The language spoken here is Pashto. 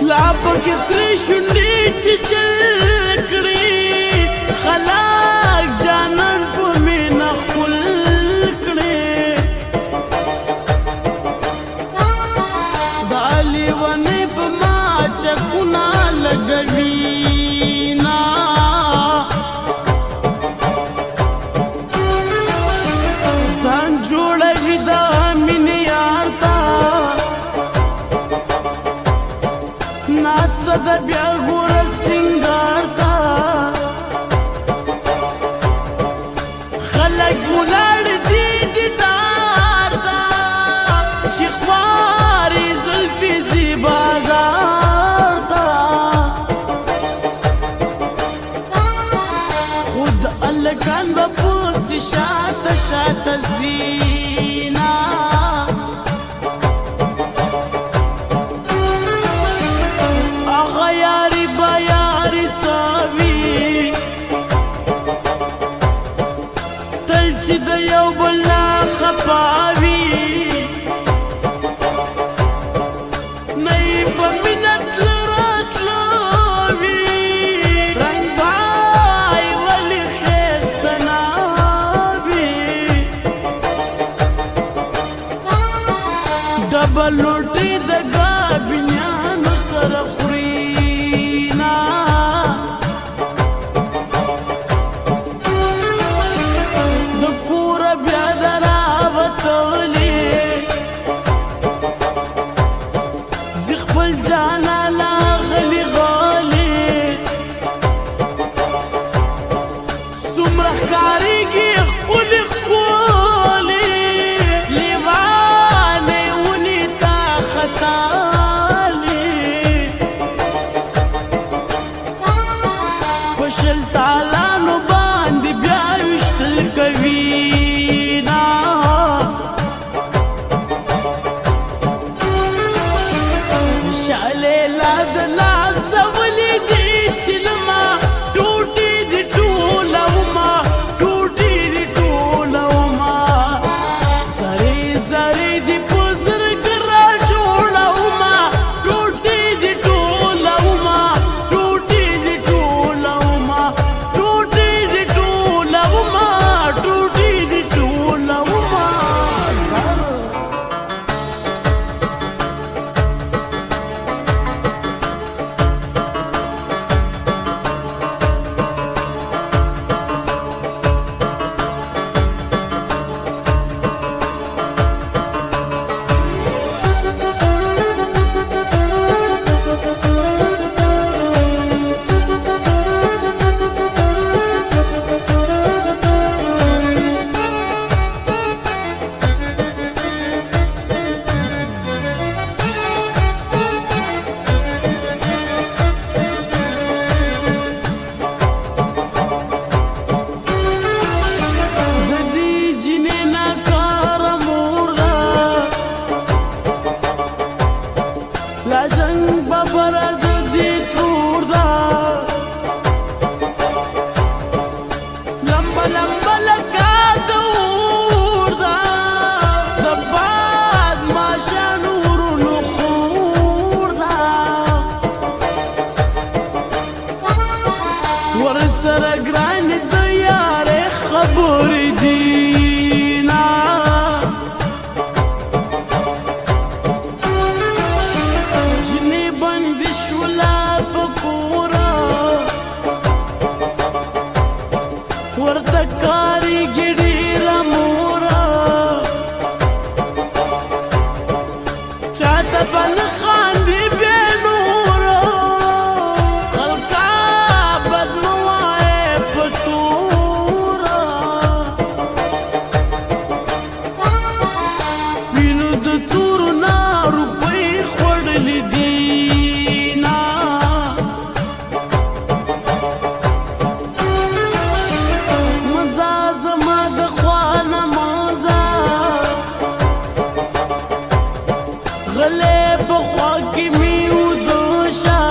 لا پکې سرې شونډې چیچل کړې خلاق جانان په مینه ښکل کړې دا لیونۍ په ما چکونه لګوي ناسته د بیا ګوره سینګار ته خلک ولاړ دي دیدار ته چې خوارې زلفې ځي بازار ته خو د هلکان به پسې شاته شاته ځي چې د یو بل نه خفا وي نه یې په مینه تله راتله وي رنګ بای ولې ښایسته نه وي ډبل روټۍ د ګابینیانو سره خوري ورسره ګرانې د یارې خبرې دي نه جنې بندې شوله په کوره ورته کارېږي ډېره موره چاته به نه خاندي بې نوره غلې په خوا کې مې ودوشه